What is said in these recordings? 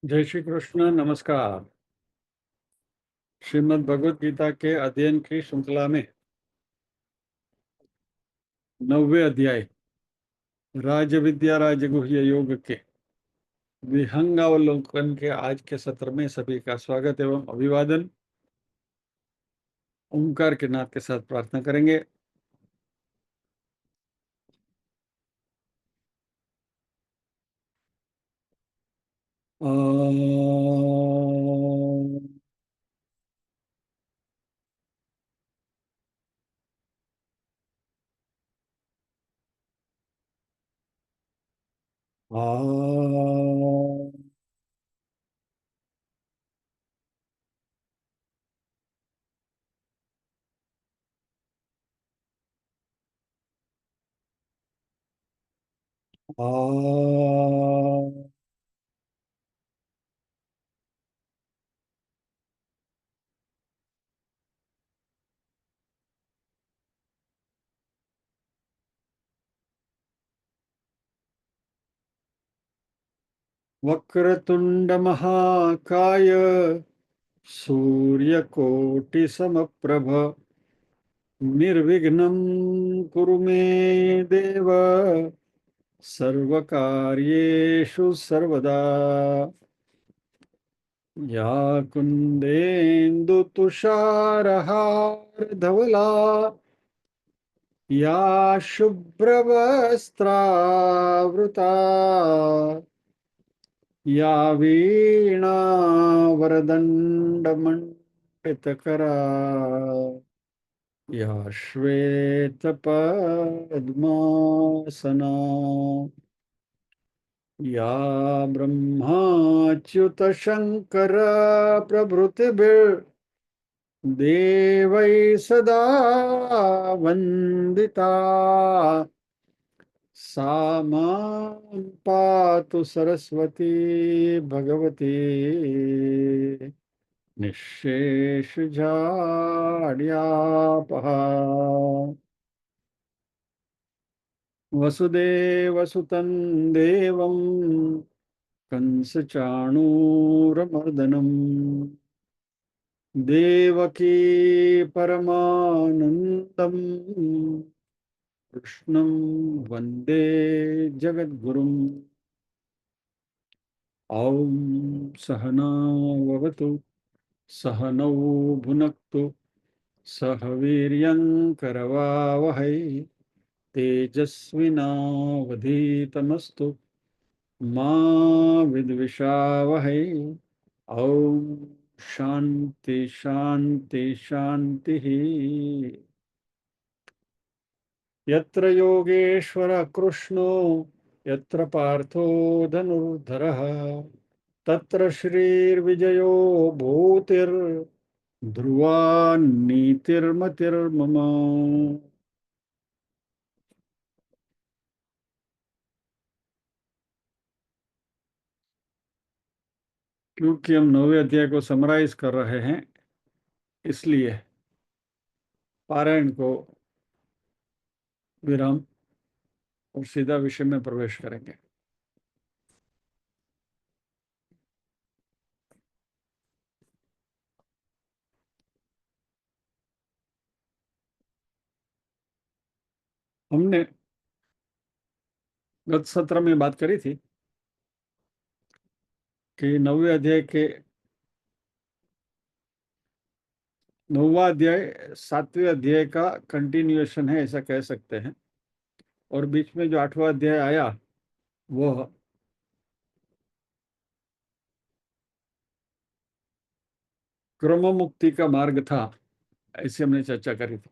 जय श्री कृष्ण। नमस्कार। श्रीमद् भगवद गीता के अध्ययन की श्रृंखला में 9वें अध्याय राज विद्या राजगुह्य योग के विहंगावलोकन के आज के सत्र में सभी का स्वागत एवं अभिवादन। ओंकार के नाद के साथ प्रार्थना करेंगे। ओम। ओम। ओम। वक्रतुंड महाकाय सूर्यकोटि समप्रभ निर्विघ्नं कुरु मे देव सर्वकार्येषु सर्वदा। या कुन्देन्दु तुषारहार धवला या शुभ्रवस्त्रावृता या वीणा वरदण्डमण्डितकरा या श्वेतपद्मासना या ब्रह्माच्युतशङ्कर प्रभृतिभिर्देवैः सदा वन्दिता सा मां पातु सरस्वती भगवती निःशेषजाड्यापहा। वसुदेवसुतं देवं कंसचाणूरमर्दनम् देवकी परमानन्दम् कृष्णं वन्दे जगद्गुरुम्। ॐ सहनाववतु सहनौ भुनक्तु सह वीर्यङ्करवावहै तेजस्विनावधीतमस्तु मा विद्विषावहै। ॐ शान्ति शान्ति शान्तिः। यत्र योगेश्वर कृष्णो यत्र पार्थो धनुर्धरः तत्र श्रीर्विजयो भूतिर्ध्रुवा नीतिर्मतिर्मम। क्योंकि हम 9वें अध्याय को समराइज कर रहे हैं, इसलिए पारायण को विराम और सीधा विषय में प्रवेश करेंगे। हमने गत सत्र में बात करी थी कि 9वें अध्याय के 9वां अध्याय 7वें अध्याय का कंटिन्यूएशन है, ऐसा कह सकते हैं। और बीच में जो 8वां अध्याय आया वह क्रम मुक्ति का मार्ग था, ऐसी हमने चर्चा करी थी।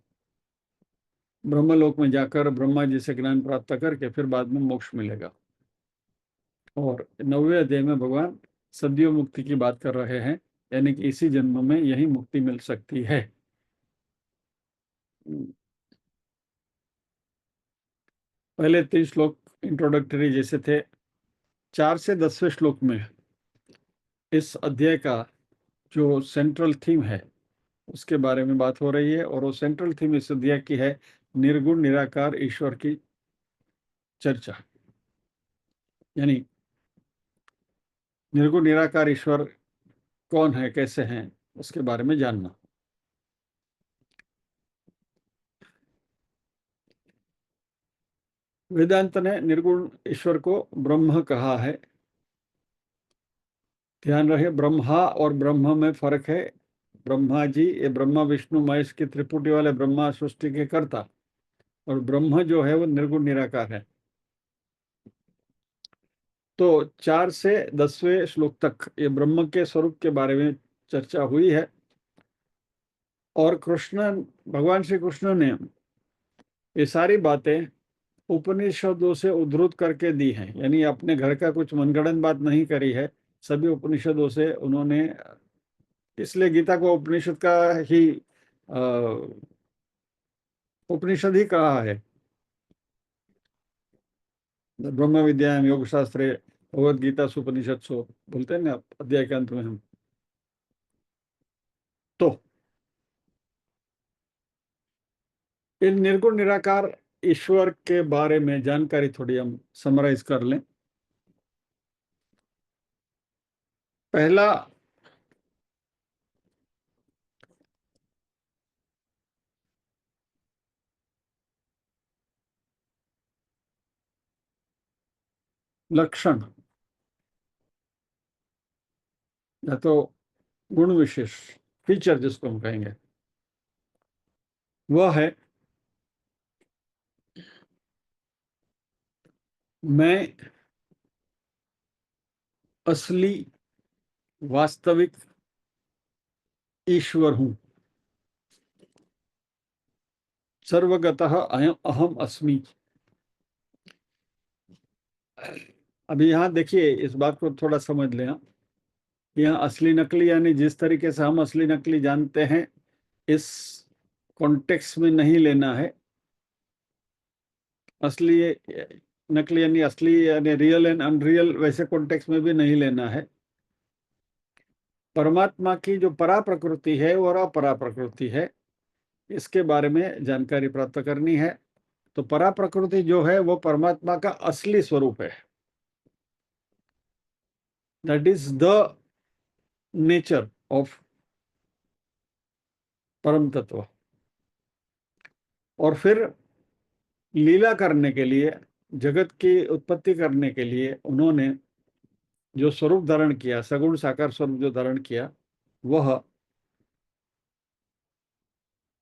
ब्रह्मलोक में जाकर ब्रह्मा जी से ज्ञान प्राप्त करके फिर बाद में मोक्ष मिलेगा। और 9वें अध्याय में भगवान सद्यो मुक्ति की बात कर रहे हैं, यानी कि इसी जन्म में यही मुक्ति मिल सकती है। पहले 3 श्लोक इंट्रोडक्टरी जैसे थे। 4 से 10वें श्लोक में इस अध्याय का जो सेंट्रल थीम है उसके बारे में बात हो रही है, और वो सेंट्रल थीम इस अध्याय की है निर्गुण निराकार ईश्वर की चर्चा। यानी निर्गुण निराकार ईश्वर कौन है, कैसे हैं, उसके बारे में जानना। वेदांत ने निर्गुण ईश्वर को ब्रह्म कहा है। ध्यान रहे, ब्रह्मा और ब्रह्म में फर्क है। ब्रह्मा जी, ये ब्रह्मा विष्णु महेश की त्रिपुटी वाले ब्रह्मा सृष्टि के कर्ता, और ब्रह्म जो है वो निर्गुण निराकार है। तो 4 से 10वें श्लोक तक ये ब्रह्म के स्वरूप के बारे में चर्चा हुई है। और कृष्ण, भगवान श्री कृष्ण ने ये सारी बातें उपनिषदों से उद्धृत करके दी हैं, यानी अपने घर का कुछ मनगढ़ंत बात नहीं करी है, सभी उपनिषदों से उन्होंने। इसलिए गीता को उपनिषद का ही उपनिषद ही कहा है। ब्रह्म विद्यायाम योग शास्त्रे भगवद गीता सुपनिषत्सु बोलते हैं ना अध्याय के अंत में हम। तो इन निर्गुण निराकार ईश्वर के बारे में जानकारी थोड़ी हम समराइज कर लें। पहला लक्षण या तो गुण विशेष, फीचर जिसको हम कहेंगे, वह है मैं असली वास्तविक ईश्वर हूं। सर्वगतः अहम अस्मि। अभी यहाँ देखिए, इस बात को थोड़ा समझ लें। यहाँ असली नकली यानी जिस तरीके से हम असली नकली जानते हैं, इस कॉन्टेक्स्ट में नहीं लेना है। असली नकली यानी असली यानी रियल एंड अनरियल, वैसे कॉन्टेक्स्ट में भी नहीं लेना है। परमात्मा की जो परा प्रकृति है और अपरा प्रकृति है, इसके बारे में जानकारी प्राप्त करनी है। तो परा प्रकृति जो है वो परमात्मा का असली स्वरूप है। That is the nature of परम तत्व। और फिर लीला करने के लिए, जगत की उत्पत्ति करने के लिए उन्होंने जो स्वरूप धारण किया, सगुण साकार स्वरूप जो धारण किया, वह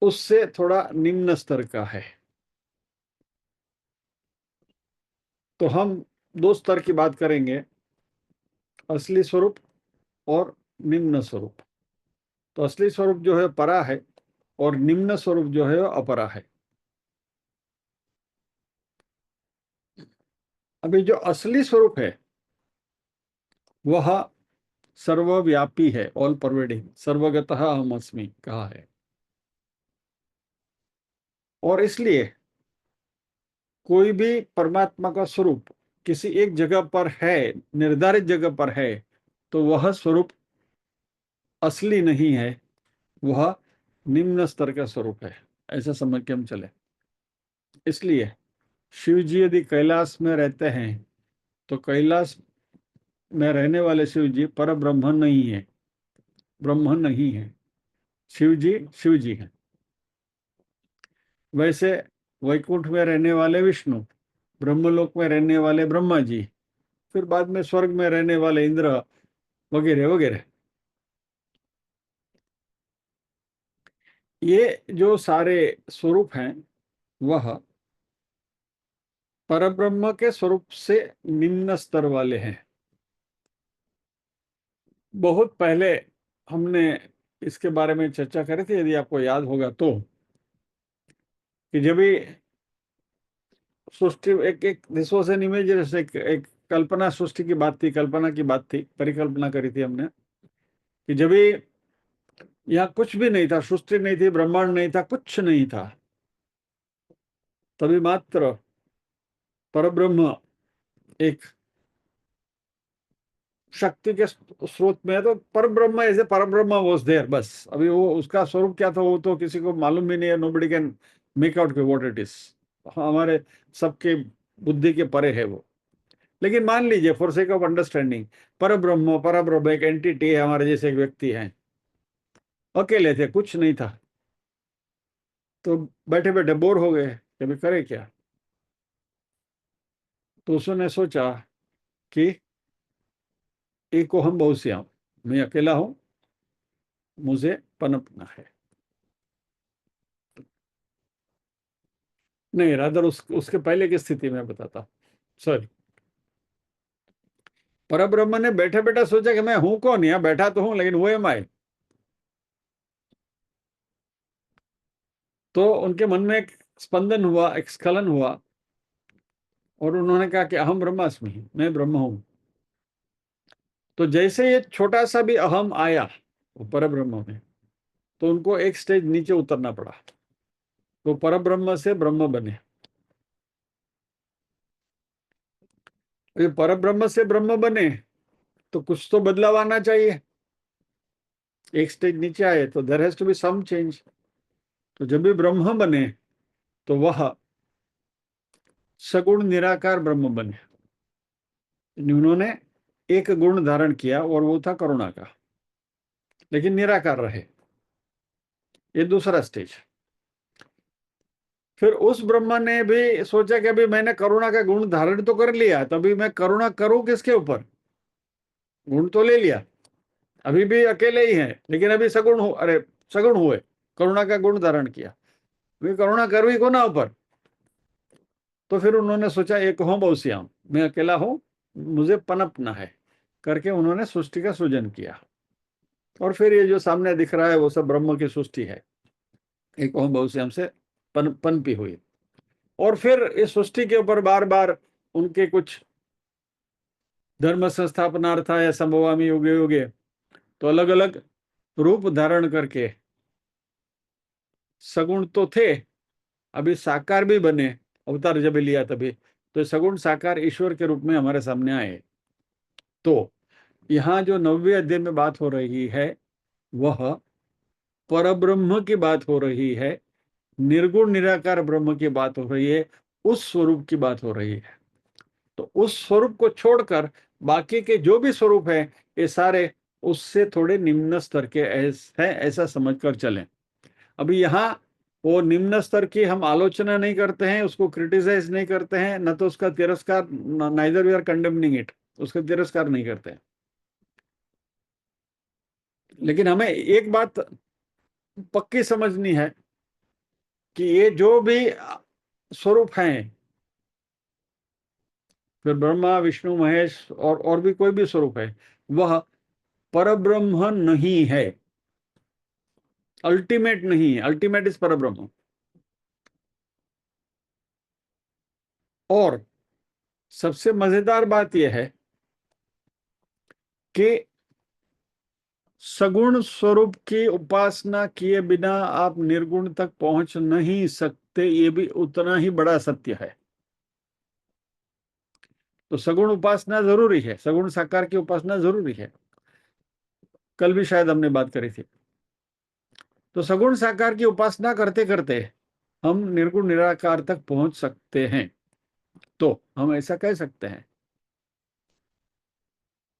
उससे थोड़ा निम्न स्तर का है। तो हम 2 स्तर की बात करेंगे, असली स्वरूप और निम्न स्वरूप। तो असली स्वरूप जो है परा है, और निम्न स्वरूप जो है अपरा है। अभी जो असली स्वरूप है वह सर्वव्यापी है, ऑल परवेडिंग, सर्वगतः अहम अस्मि कहा है। और इसलिए कोई भी परमात्मा का स्वरूप किसी एक जगह पर है, निर्धारित जगह पर है, तो वह स्वरूप असली नहीं है, वह निम्न स्तर का स्वरूप है। ऐसा समझ के हम चले। इसलिए शिव जी यदि कैलाश में रहते हैं, तो कैलाश में रहने वाले शिव जी पर ब्रह्म नहीं है, ब्रह्म नहीं है। शिव जी हैं। वैसे वैकुंठ में रहने वाले विष्णु, ब्रह्मलोक में रहने वाले ब्रह्मा जी, फिर बाद में स्वर्ग में रहने वाले इंद्र वगैरह वगैरह, ये जो सारे स्वरूप हैं वह परब्रह्म के स्वरूप से निम्न स्तर वाले हैं। बहुत पहले हमने इसके बारे में चर्चा करी थी, यदि आपको याद होगा तो, कि जब भी सृष्टि एक एक दिस वाज एन इमेज, एक कल्पना सृष्टि की बात थी, कल्पना की बात थी, परिकल्पना करी थी हमने, कि जब भी यहाँ कुछ भी नहीं था, सृष्टि नहीं थी, ब्रह्मांड नहीं था, कुछ नहीं था, तभी मात्र परब्रह्म एक शक्ति के स्रोत में है। तो परब्रह्म ऐसे परब्रह्म वाज देयर, बस। अभी वो उसका स्वरूप क्या था वो तो किसी को मालूम भी नहीं है। Nobody can make out what it is. हमारे सबके बुद्धि के परे है वो। लेकिन मान लीजिए फॉर सेक ऑफ अंडरस्टैंडिंग, पर ब्रह्म एक एंटिटी है, हमारे जैसे एक व्यक्ति है, अकेले थे, कुछ नहीं था, तो बैठे बैठे बोर हो गए, कभी करे क्या? तो उसने सोचा कि एक हम बहुश्याम, मैं अकेला हूं, मुझे पनपना है। नहीं, रादर उसके पहले की स्थिति में बताता, सॉरी। परब्रह्म ने बैठे बैठे सोचा कि मैं हूं कौन, यहां बैठा तो हूं, लेकिन वो एम आई। तो उनके मन में एक स्पंदन हुआ, एक स्खलन हुआ, और उन्होंने कहा कि अहम ब्रह्मास्मि, मैं ब्रह्म हूं। तो जैसे ये छोटा सा भी अहम आया वो परब्रह्म में, तो उनको एक स्टेज नीचे उतरना पड़ा, तो परब्रह्म से ब्रह्म बने। ये परब्रह्म से ब्रह्म बने तो कुछ तो बदलाव आना चाहिए, एक स्टेज नीचे आए तो there has to be some change. तो जब भी ब्रह्म बने तो वह सगुण निराकार ब्रह्म बने। उन्होंने एक गुण धारण किया और वो था करुणा का, लेकिन निराकार रहे। ये दूसरा स्टेज। फिर उस ब्रह्मा ने भी सोचा कि अभी मैंने करुणा का गुण धारण तो कर लिया, तभी मैं करुणा करूं किसके ऊपर? गुण तो ले लिया, अभी भी अकेले ही हैं, लेकिन अभी सगुण हो, अरे सगुण हुए, करुणा का गुण धारण किया, अभी करुणा करवी को ना ऊपर। तो फिर उन्होंने सोचा एक हूं बहुश्याम, मैं अकेला हूं, मुझे पनपना है, करके उन्होंने सृष्टि का सृजन किया। और फिर ये जो सामने दिख रहा है वो सब ब्रह्म की सृष्टि है, एक हूं बहुश्याम से पनपी हुई। और फिर इस सृष्टि के ऊपर बार बार उनके कुछ धर्म संस्थापनार्था या संभवामी युगे युगे, तो अलग अलग रूप धारण करके, सगुण तो थे, अभी साकार भी बने, अवतार जब लिया तभी, तो सगुण साकार ईश्वर के रूप में हमारे सामने आए। तो यहाँ जो 9वें अध्याय में बात हो रही है वह परब्रह्म की बात हो रही है, निर्गुण निराकार ब्रह्म की बात हो रही है, उस स्वरूप की बात हो रही है। तो उस स्वरूप को छोड़कर बाकी के जो भी स्वरूप है ये सारे उससे थोड़े निम्न स्तर के हैं, ऐसा समझकर चलें। अभी यहाँ वो निम्न स्तर की हम आलोचना नहीं करते हैं, उसको क्रिटिसाइज नहीं करते हैं, न तो उसका तिरस्कार, neither we are condemning it, उसका तिरस्कार नहीं करते हैं। लेकिन हमें एक बात पक्की समझनी है कि ये जो भी स्वरूप हैं, फिर ब्रह्मा विष्णु महेश और भी कोई भी स्वरूप है, वह परब्रह्म नहीं है, अल्टीमेट नहीं है। अल्टीमेट इज परब्रह्म। और सबसे मजेदार बात यह है कि सगुण स्वरूप की उपासना किए बिना आप निर्गुण तक पहुंच नहीं सकते, ये भी उतना ही बड़ा सत्य है। तो सगुण उपासना जरूरी है, सगुण साकार की उपासना जरूरी है, कल भी शायद हमने बात करी थी। तो सगुण साकार की उपासना करते करते हम निर्गुण निराकार तक पहुंच सकते हैं। तो हम ऐसा कह सकते हैं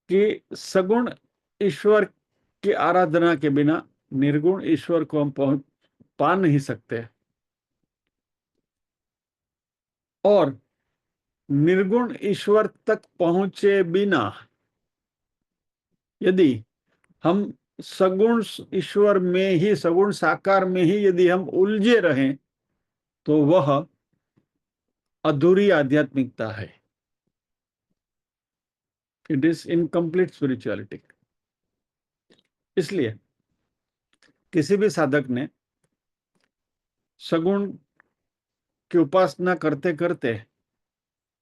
कि सगुण ईश्वर की आराधना के बिना निर्गुण ईश्वर को हम पहुंच पा नहीं सकते, और निर्गुण ईश्वर तक पहुंचे बिना यदि हम सगुण ईश्वर में ही, सगुण साकार में ही यदि हम उलझे रहें, तो वह अधूरी आध्यात्मिकता है। It is incomplete spirituality. इसलिए किसी भी साधक ने सगुण की उपासना करते करते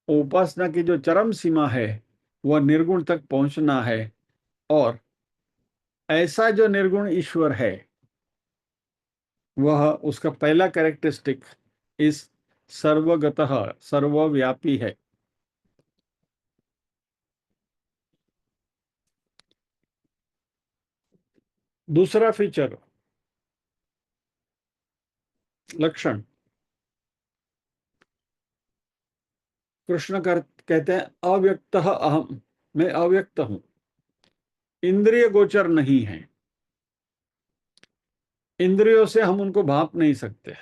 उपासना की जो चरम सीमा है वह निर्गुण तक पहुंचना है। और ऐसा जो निर्गुण ईश्वर है वह, उसका पहला कैरेक्टरिस्टिक इस सर्वगतः, सर्वव्यापी है। दूसरा फीचर, लक्षण, कृष्ण कहते हैं अव्यक्त अहम, मैं अव्यक्त हूं, इंद्रिय गोचर नहीं है, इंद्रियों से हम उनको भाप नहीं सकते।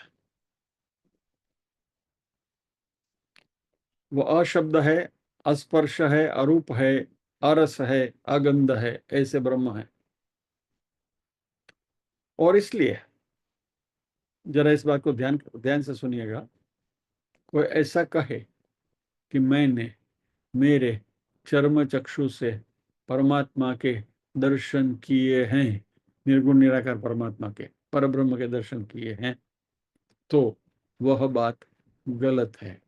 वो अशब्द है, अस्पर्श है, अरूप है, अरस है, अगंध है, ऐसे ब्रह्म है। और इसलिए जरा इस बात को ध्यान ध्यान से सुनिएगा, कोई ऐसा कहे कि मैंने मेरे चर्म चक्षु से परमात्मा के दर्शन किए हैं, निर्गुण निराकार परमात्मा के परब्रह्म के दर्शन किए हैं, तो वह बात गलत है।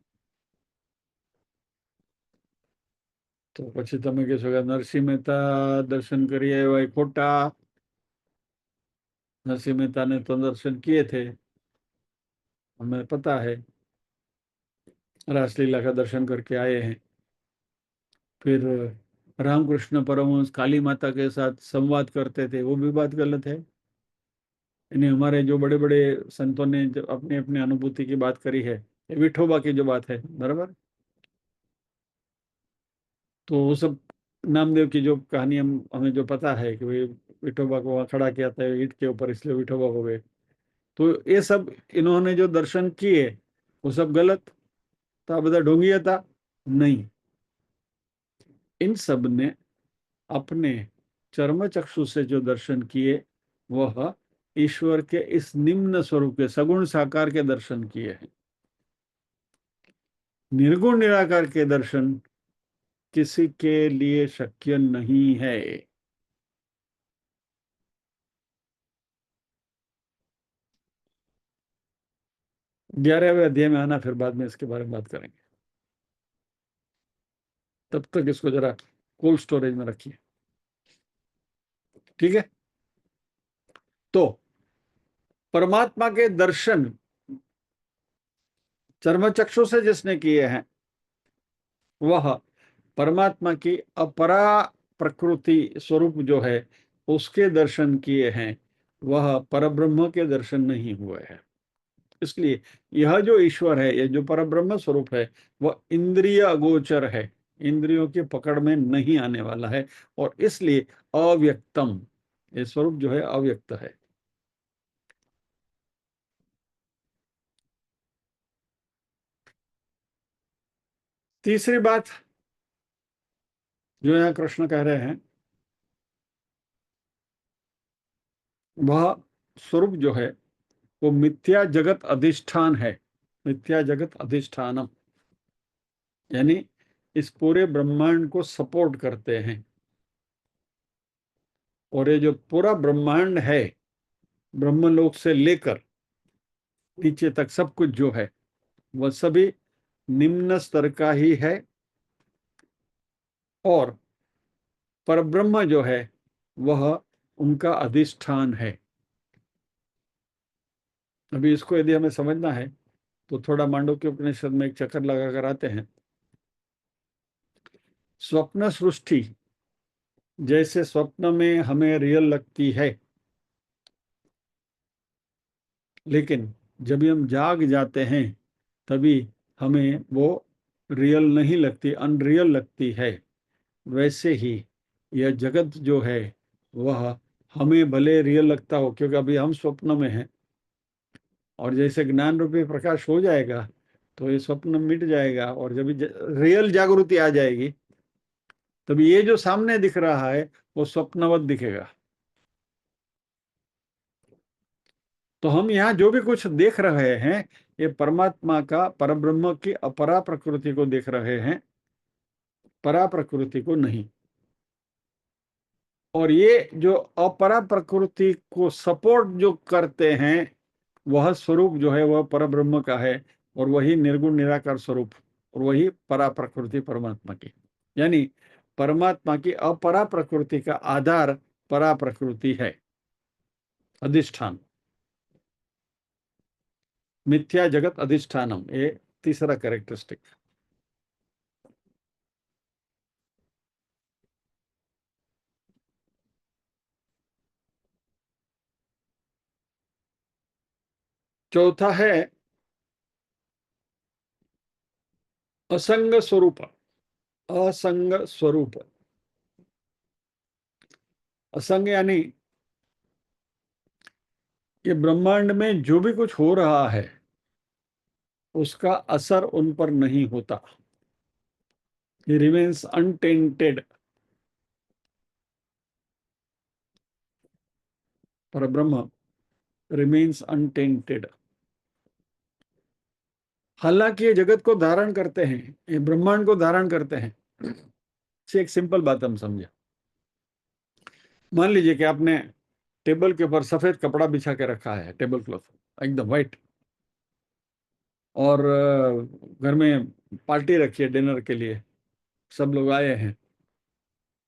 तो પછી તમે કહેશો કે નરસિંહ મહેતા દર્શન કરી આવ્યા એ ખોટા। नरसिंह मेहता ने तो दर्शन किए थे, हमें पता है, रासलीला का दर्शन करके आए हैं। फिर रामकृष्ण परमहंस काली माता के साथ संवाद करते थे, वो भी बात गलत है। यानी हमारे जो बड़े बड़े संतों ने जो अपनी अपनी अनुभूति की बात करी है, ये विठोबा की जो बात है, बराबर। तो वो सब नामदेव की जो कहानी हमें जो पता है कि भाई विठोबा को वहां खड़ा किया था ईंट के ऊपर, इसलिए विठोबा हो गए। तो ये सब इन्होंने जो दर्शन किए वो सब गलत था, બધા ढोंगिया था नहीं। इन सब ने अपने चर्म चक्षु से जो दर्शन किए वह ईश्वर के इस निम्न स्वरूप के सगुण साकार के दर्शन किए हैं। निर्गुण निराकार के दर्शन किसी के लिए शक्य नहीं है। 11वें अध्याय में आना, फिर बाद में इसके बारे में बात करेंगे। तब तक इसको जरा कोल्ड स्टोरेज में रखिए, ठीक है। तो परमात्मा के दर्शन चर्म चक्षु से जिसने किए हैं वह परमात्मा की अपरा प्रकृति स्वरूप जो है उसके दर्शन किए हैं, वह परब्रह्म के दर्शन नहीं हुए हैं। इसलिए यह जो ईश्वर है, यह जो परब्रह्म स्वरूप है, वह इंद्रिय अगोचर है, इंद्रियों की पकड़ में नहीं आने वाला है, और इसलिए अव्यक्तम, ये स्वरूप जो है अव्यक्त है। तीसरी बात जो यहाँ कृष्ण कह रहे हैं, वह स्वरूप जो है वो मिथ्या जगत अधिष्ठान है। मिथ्या जगत अधिष्ठानम यानी इस पूरे ब्रह्मांड को सपोर्ट करते हैं। और ये जो पूरा ब्रह्मांड है, ब्रह्मलोक से लेकर नीचे तक सब कुछ जो है वह सभी निम्न स्तर का ही है, और परब्रह्म जो है वह उनका अधिष्ठान है। अभी इसको यदि हमें समझना है तो थोड़ा मांडुक्य उपनिषद में एक चक्कर लगाकर आते हैं। स्वप्न सृष्टि जैसे स्वप्न में हमें रियल लगती है, लेकिन जब भी हम जाग जाते हैं तभी हमें वो रियल नहीं लगती, अनरियल लगती है। वैसे ही यह जगत जो है वह हमें भले रियल लगता हो, क्योंकि अभी हम स्वप्न में हैं, और जैसे ज्ञान रूपी प्रकाश हो जाएगा तो ये स्वप्न मिट जाएगा, और जब रियल जागृति आ जाएगी तभी ये जो सामने दिख रहा है वो स्वप्नवत दिखेगा। तो हम यहाँ जो भी कुछ देख रहे हैं ये परमात्मा का, परब्रह्म की अपरा प्रकृति को देख रहे हैं, परा प्रकृति को नहीं। और ये जो अपरा प्रकृति को सपोर्ट जो करते हैं वह स्वरूप जो है वह परब्रह्म का है, और वही निर्गुण निराकार स्वरूप, और वही परा प्रकृति परमात्मा की। यानी परमात्मा की अपरा प्रकृति का आधार परा प्रकृति है, अधिष्ठान। मिथ्या जगत अधिष्ठानम, ये तीसरा कैरेक्टरिस्टिक। चौथा है असंग स्वरूप, असंग स्वरूप। असंग यानी कि ब्रह्मांड में जो भी कुछ हो रहा है उसका असर उन पर नहीं होता। He remains untainted. परब्रह्म remains untainted। हालांकि ये जगत को धारण करते हैं, ये ब्रह्मांड को धारण करते हैं। से एक सिंपल बात हम समझे। मान लीजिए कि आपने टेबल के ऊपर सफेद कपड़ा बिछा के रखा है, टेबल क्लॉथ एकदम व्हाइट, और घर में पार्टी रखी है डिनर के लिए, सब लोग आए हैं,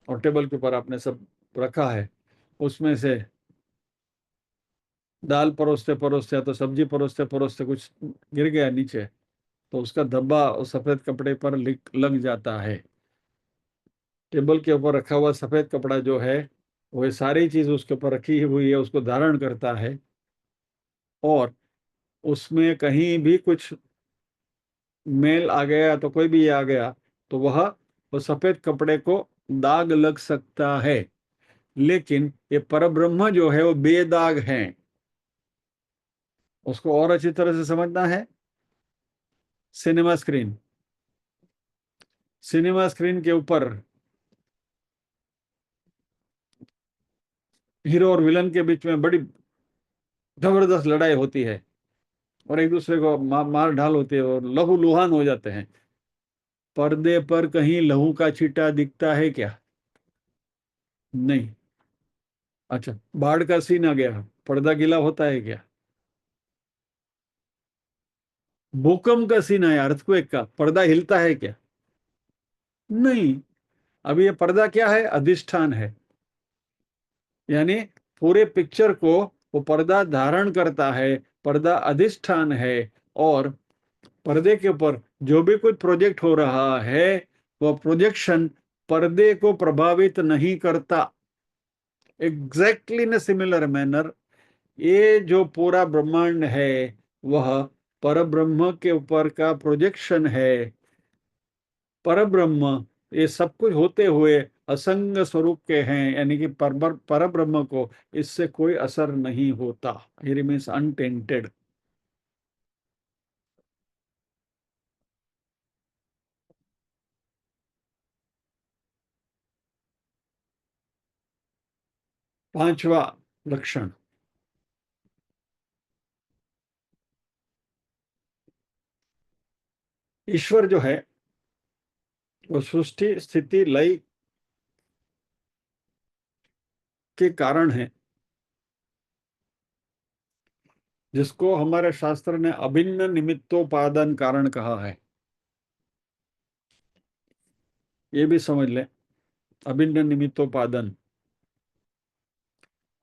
और टेबल के ऊपर आपने सब रखा है। उसमें से दाल परोसते परोसते या तो सब्जी परोसते परोसते कुछ गिर गया नीचे, तो उसका धब्बा उस सफेद कपड़े पर लग जाता है। टेबल के ऊपर रखा हुआ सफेद कपड़ा जो है, वो सारी चीज उसके ऊपर रखी हुई है, उसको धारण करता है। और उसमें कहीं भी कुछ मेल आ गया तो कोई भी ये आ गया तो वह वो सफेद कपड़े को दाग लग सकता है। लेकिन ये परब्रह्म जो है वो बेदाग है। उसको और अच्छी तरह से समझना है। सिनेमा स्क्रीन, सिनेमा स्क्रीन के ऊपर हीरो और विलन के बीच में बड़ी जबरदस्त लड़ाई होती है, और एक दूसरे को मार ढाल होती है और लहू लुहान हो जाते हैं। पर्दे पर कहीं लहू का छींटा दिखता है क्या? नहीं। अच्छा, बाढ़ का सीन आ गया, पर्दा गीला होता है क्या? भूकंप का सीन आया, अर्थक्वेक का, पर्दा हिलता है क्या? नहीं। अब ये पर्दा क्या है? अधिष्ठान है। यानी पूरे पिक्चर को वो पर्दा धारण करता है, पर्दा अधिष्ठान है। और पर्दे के ऊपर जो भी कुछ प्रोजेक्ट हो रहा है, वह प्रोजेक्शन पर्दे को प्रभावित नहीं करता। एग्जैक्टली इन सिमिलर मैनर ये जो पूरा ब्रह्मांड है वह परब्रह्म के ऊपर का प्रोजेक्शन है। परब्रह्म ये सब कुछ होते हुए असंग स्वरूप के हैं, यानी कि परब्रह्म को इससे कोई असर नहीं होता। ही रिमेन्स अनटेंटेड। पांचवा लक्षण, ईश्वर जो है वो सृष्टि स्थिति लय के कारण है, जिसको हमारे शास्त्र ने अभिन्न निमित्तोपादान कारण कहा है। ये भी समझ ले, अभिन्न निमित्तोपादान,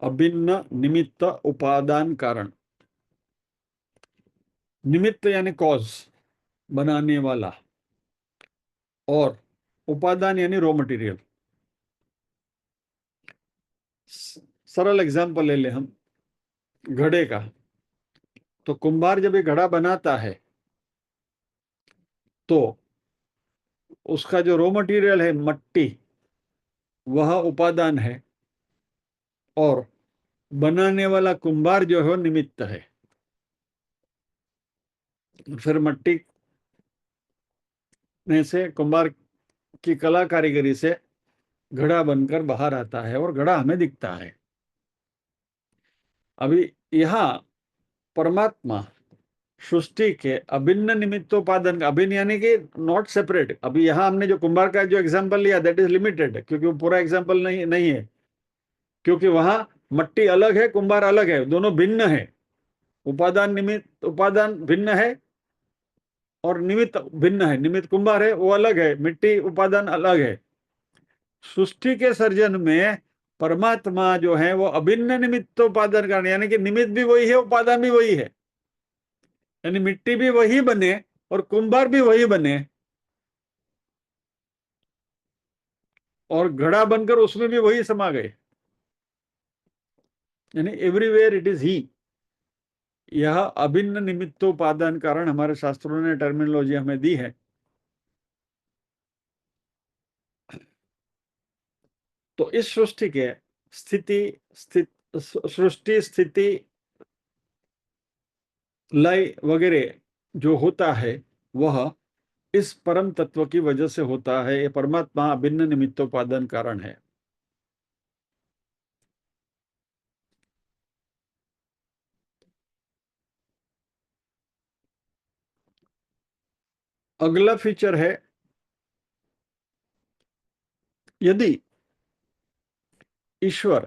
अभिन्न निमित्त उपादान कारण। निमित्त यानी कॉज, बनाने वाला, और उपादान यानी रॉ मटेरियल। सरल एग्जांपल ले ले हम घड़े का। तो कुंभार जब ये घड़ा बनाता है तो उसका जो रॉ मटेरियल है मट्टी, वह उपादान है, और बनाने वाला कुंभार जो है वो निमित्त है। फिर मट्टी में से कुंभार की कला कारीगरी से घड़ा बनकर बाहर आता है और घड़ा हमें दिखता है। अभी यहाँ परमात्मा सृष्टि के अभिन्न निमित्तोपादान का, अभिन्न यानी कि नॉट सेपरेट। अभी यहाँ हमने जो कुंभार का जो एग्जांपल लिया दैट इज लिमिटेड, क्योंकि वो पूरा एग्जांपल नहीं है, क्योंकि वहां मट्टी अलग है, कुंभार अलग है, दोनों भिन्न है। उपादान निमित्त उपादान भिन्न है और निमित्त भिन्न है। निमित्त कुंभार है, वो अलग है, मिट्टी उपादान अलग है। सृष्टि के सर्जन में परमात्मा जो है वो अभिन्न निमित्तोपादान कारण, यानी कि निमित्त भी वही है, उपादान भी वही है। यानी मिट्टी भी वही बने और कुंभार भी वही बने, और घड़ा बनकर उसमें भी वही समा गए। यानी एवरीवेयर इट इज ही। यह अभिन्न निमित्तोपादान कारण हमारे शास्त्रों ने टर्मिनोलॉजी हमें दी है। तो इस सृष्टि के सृष्टि स्थिति लय वगैरह जो होता है वह इस परम तत्व की वजह से होता है। ये परमात्मा अभिन्न निमित्तोपादान कारण है। अगला फीचर है, यदि ईश्वर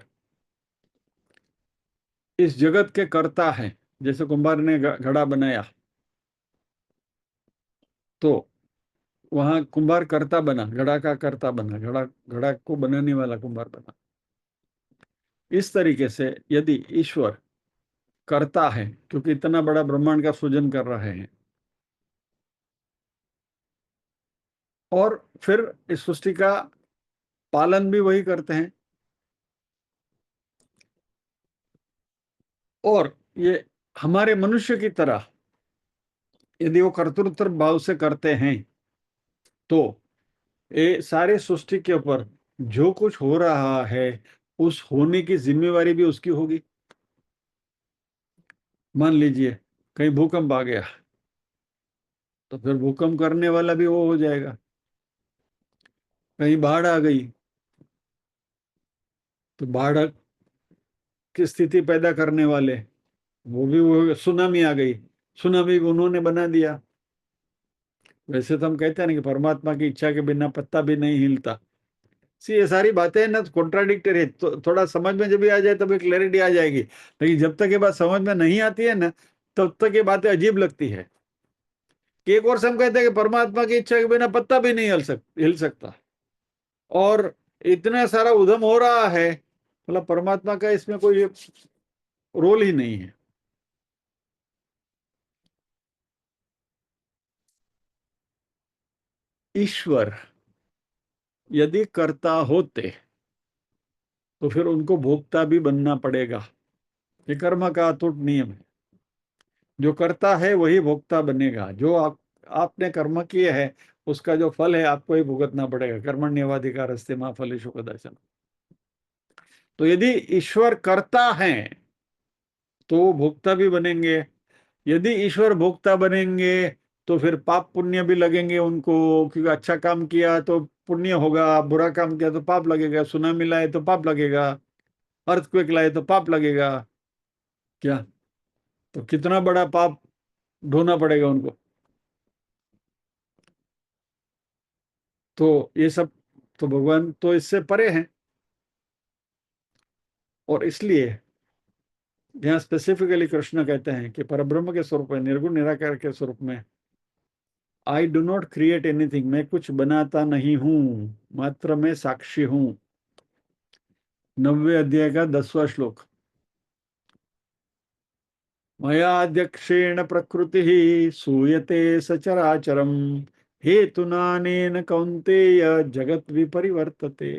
इस जगत के कर्ता है, जैसे कुंभार ने घड़ा बनाया तो वहां कुंभार कर्ता बना, घड़ा का कर्ता बना, घड़ा घड़ा को बनाने वाला कुंभार बना। इस तरीके से यदि ईश्वर करता है, क्योंकि इतना बड़ा ब्रह्मांड का सृजन कर रहे हैं, और फिर इस सृष्टि का पालन भी वही करते हैं, और ये हमारे मनुष्य की तरह यदि वो कर्तृत्व भाव से करते हैं तो ये सारे सृष्टि के ऊपर जो कुछ हो रहा है उस होने की जिम्मेवारी भी उसकी होगी। मान लीजिए कहीं भूकंप आ गया तो फिर भूकंप करने वाला भी वो हो जाएगा। कहीं बाढ़ आ गई तो बाढ़ की स्थिति पैदा करने वाले वो भी, वो सुनामी आ गई, सुनामी भी उन्होंने बना दिया। वैसे तो हम कहते हैं ना कि परमात्मा की इच्छा के बिना पत्ता भी नहीं हिलता। सी ये सारी बातें ना कॉन्ट्राडिक्टरी है, तो थोड़ा समझ में जब भी आ जाए तब एक क्लैरिटी आ जाएगी, लेकिन जब तक ये बात समझ में नहीं आती है ना तब तक ये बातें अजीब लगती है। कि एक और से हम कहते हैं कि परमात्मा की इच्छा के बिना पत्ता भी नहीं हिल सकता, और इतना सारा उधम हो रहा है, मतलब परमात्मा का इसमें कोई रोल ही नहीं है। ईश्वर यदि कर्ता होते तो फिर उनको भोक्ता भी बनना पड़ेगा। ये कर्म का अटूट नियम है। जो करता है वही भोक्ता बनेगा। जो आपने कर्म किए हैं उसका जो फल है आपको ही भुगतना पड़ेगा। कर्मण्येवाधिकारस्ते मा फलेषु कदाचन। तो यदि ईश्वर करता है तो वो भोक्ता भी बनेंगे। यदि ईश्वर भोक्ता बनेंगे तो फिर पाप पुण्य भी लगेंगे उनको, क्योंकि अच्छा काम किया तो पुण्य होगा, बुरा काम किया तो पाप लगेगा, सुनामी लाए तो पाप लगेगा, अर्थक्वेक लाए तो पाप लगेगा। क्या, तो कितना बड़ा पाप ढोना पड़ेगा उनको। तो ये सब तो भगवान तो इससे परे हैं, और इसलिए यहाँ स्पेसिफिकली कृष्ण कहते हैं कि परब्रह्म के स्वरूप में, निर्गुण निराकार के स्वरूप में, I do not create anything, मैं कुछ बनाता नहीं हूं, मात्र मैं साक्षी हूं। 90वें अध्याय का 10वां श्लोक। मयाध्यक्षेण प्रकृति सूयते सचराचरम हेतुनानेन कौन्तेय जगत विपरिवर्तते।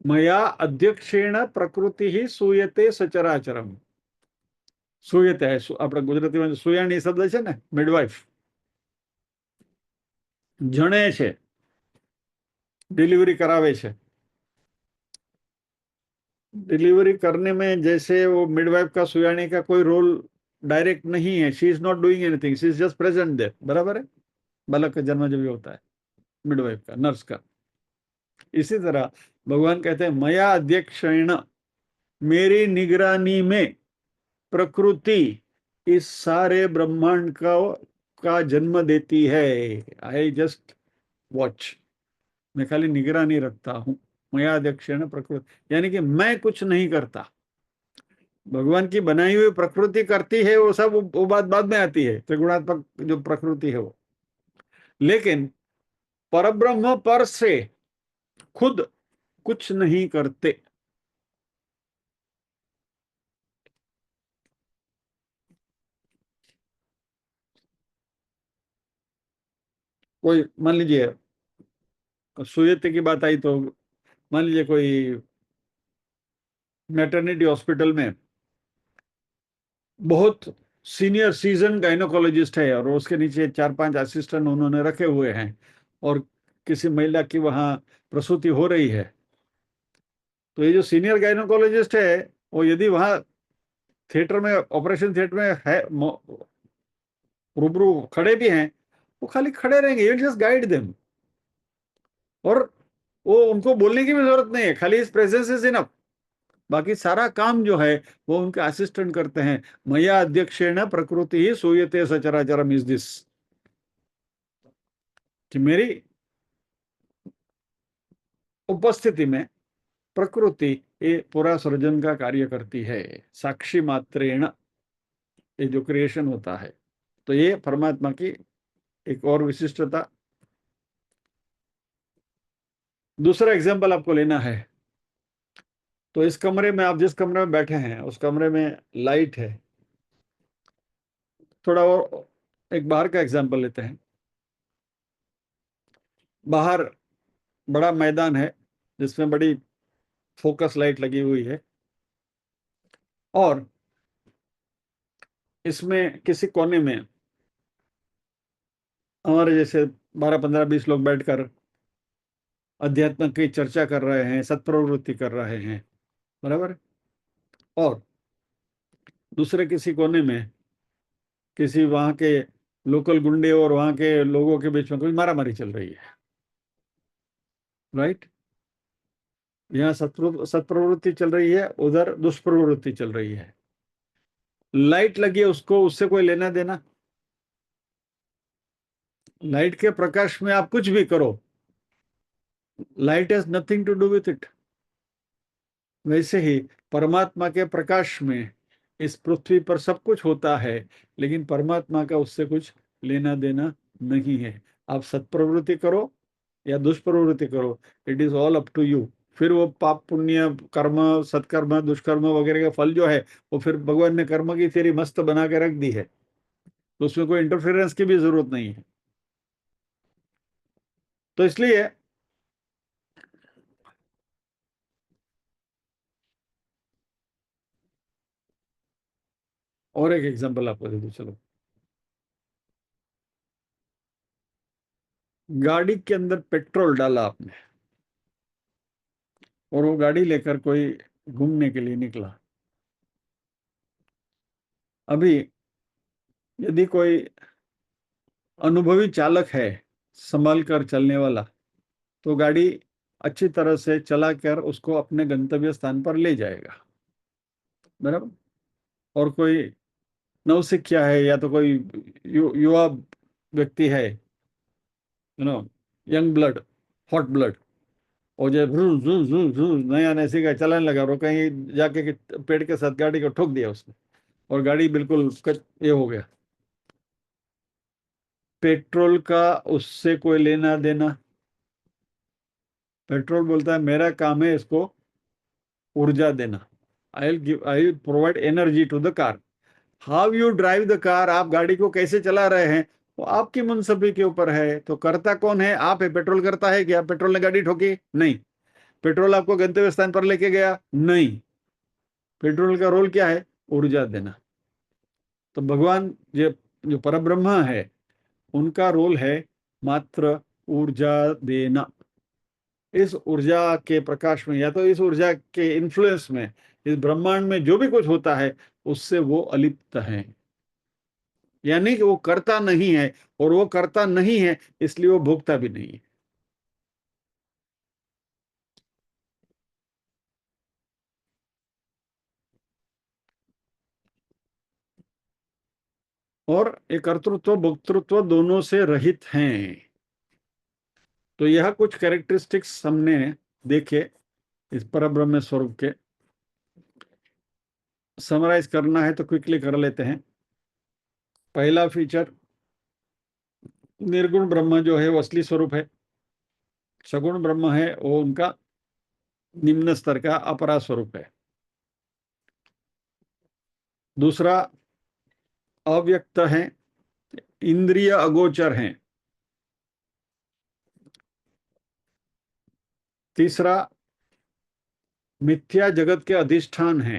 मया अध्यक्षेण प्रकृति सूयते सचराचरम। સુયતે આપણે ગુજરાતીમાં સુયાણી શબ્દ છે ને, મિડવાઇફ, જણે છે, डिलीवरी करावे છે। डिलीवरी करने में जैसे वो मिडवाइफ का, सुयाणी का कोई रोल डायरेक्ट नहीं है, she is not doing anything, she is just present there, बराबर है। बालक का जन्म जब भी होता है मिडवाइफ का, नर्स का। इसी तरह भगवान कहते हैं मया अध्यक्षेण, मेरी निगरानी में प्रकृति इस सारे ब्रह्मांड का जन्म देती है। आई जस्ट वॉच, मैं खाली निगरानी रखता हूं। मया अध्यक्षेण प्रकृति, यानी कि मैं कुछ नहीं करता, भगवान की बनाई हुई प्रकृति करती है। वो सब वो बात बाद में आती है, त्रिगुणात्मक जो प्रकृति है वो। लेकिन परब्रह्म पर से खुद कुछ नहीं करते। कोई मान लीजिए सुयते की बात आई तो मान लीजिए कोई मैटरनिटी हॉस्पिटल में बहुत सीनियर सीजन गायनोकोलॉजिस्ट है और उसके नीचे 4-5 असिस्टेंट उन्होंने रखे हुए हैं, और किसी महिला की वहां प्रसूति हो रही है, तो ये जो सीनियर गायनोकोलॉजिस्ट है, वो यदि वहां थिएटर में, ऑपरेशन थिएटर में है, रूबरू खड़े भी हैं, वो खाली खड़े रहेंगे, यू जस्ट गाइड देम। और वो उनको बोलने की भी जरूरत नहीं है, खाली इस प्रेजेंस इज इनफ। बाकी सारा काम जो है वो उनके असिस्टेंट करते हैं। मया अध्यक्षेण प्रकृति ही सूयते सचराचरम इज दिस, कि मेरी उपस्थिति में प्रकृति ये पूरा सृजन का कार्य करती है, साक्षी मात्रेण ये जो क्रिएशन होता है। तो ये परमात्मा की एक और विशिष्टता। दूसरा एग्जाम्पल आपको लेना है, तो इस कमरे में, आप जिस कमरे में बैठे हैं उस कमरे में लाइट है। थोड़ा और एक बाहर का एग्जाम्पल लेते हैं। बाहर बड़ा मैदान है जिसमें बड़ी फोकस लाइट लगी हुई है, और इसमें किसी कोने में हमारे जैसे 12 15 20 लोग बैठकर अध्यात्म की चर्चा कर रहे हैं, सत्प्रवृत्ति कर रहे हैं, बराबर। और दूसरे किसी कोने में किसी वहां के लोकल गुंडे और वहां के लोगों के बीच में कोई मारामारी चल रही है, राइट। यहाँ सत्प्रवृत्ति चल रही है, उधर दुष्प्रवृत्ति चल रही है। लाइट लगी है, उसको उससे कोई लेना देना? लाइट के प्रकाश में आप कुछ भी करो, light has nothing to do with it. वैसे ही परमात्मा के प्रकाश में इस पृथ्वी पर सब कुछ होता है, लेकिन परमात्मा का उससे कुछ लेना देना नहीं है। आप सत्प्रवृत्ति करो या दुष्प्रवृत्ति करो, it is all up to you. फिर वो पाप पुण्य कर्म, सत्कर्म दुष्कर्म वगैरह का फल जो है, वो फिर भगवान ने कर्म की तेरी मस्त बना के रख दी है, तो उसमें कोई इंटरफेरेंस की भी जरूरत नहीं है। तो इसलिए और एक एग्जांपल आपको दे दूं, चलो। गाड़ी के अंदर पेट्रोल डाला आपने, और वो गाड़ी लेकर कोई घूमने के लिए निकला। अभी यदि कोई अनुभवी चालक है, संभल कर चलने वाला, तो गाड़ी अच्छी तरह से चलाकर उसको अपने गंतव्य स्थान पर ले जाएगा, बराबर। और कोई नौसिखिया है या तो कोई युवा व्यक्ति है, no, young blood, hot blood, और जो नया नैसी का चलाने लगा, और वो कहीं जाके पेड़ के साथ गाड़ी को ठोक दिया उसने, और गाड़ी बिल्कुल ये हो गया। पेट्रोल का उससे कोई लेना देना? पेट्रोल बोलता है मेरा काम है इसको ऊर्जा देना, I provide energy to the car. How you drive the car, आप गाड़ी को कैसे चला रहे हैं, वो आपकी मुनसबी के ऊपर है। तो करता कौन है? आप है। पेट्रोल करता है क्या? पेट्रोल ने गाड़ी ठोकी? नहीं। पेट्रोल आपको गंतव्य स्थान पर लेके गया? नहीं। पेट्रोल का रोल क्या है? ऊर्जा देना। तो भगवान जो जो परब्रह्म है, उनका रोल है मात्र ऊर्जा देना। इस ऊर्जा के प्रकाश में, या तो इस ऊर्जा के इन्फ्लुएंस में, इस ब्रह्मांड में जो भी कुछ होता है उससे वो अलिप्त है। यानी कि वो करता नहीं है, और वो करता नहीं है इसलिए वो भोगता भी नहीं है। और ये कर्तृत्व भोक्तृत्व दोनों से रहित हैं। तो यह कुछ कैरेक्टरिस्टिक्स हमने देखे इस परब्रह्म स्वरूप के। समराइज करना है तो क्विकली कर लेते हैं। पहला फीचर, निर्गुण ब्रह्म जो है वो असली स्वरूप है। सगुण ब्रह्म है वो उनका निम्न स्तर का अपरा स्वरूप है। दूसरा, अव्यक्त है, इंद्रिय अगोचर हैं। तीसरा, मिथ्या जगत के अधिष्ठान है।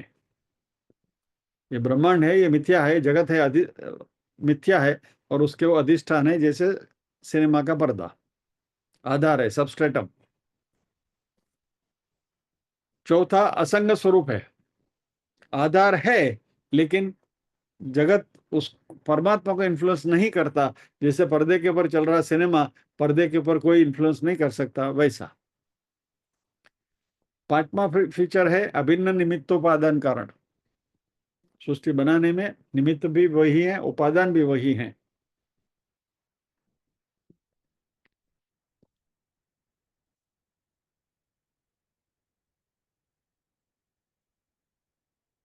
ये ब्रह्मांड है, ये मिथ्या है, जगत है मिथ्या है, और उसके वो अधिष्ठान है, जैसे सिनेमा का पर्दा आधार है, सबस्ट्रेटम। चौथा असंग स्वरूप है, आधार है, लेकिन जगत उस परमात्मा को इन्फ्लुएंस नहीं करता। जैसे पर्दे के ऊपर चल रहा सिनेमा पर्दे के ऊपर कोई इन्फ्लुएंस नहीं कर सकता, वैसा। पांचवा फीचर है अभिन्न निमित्तोपादान कारण। सृष्टि बनाने में निमित्त भी वही है, उपादान भी वही है।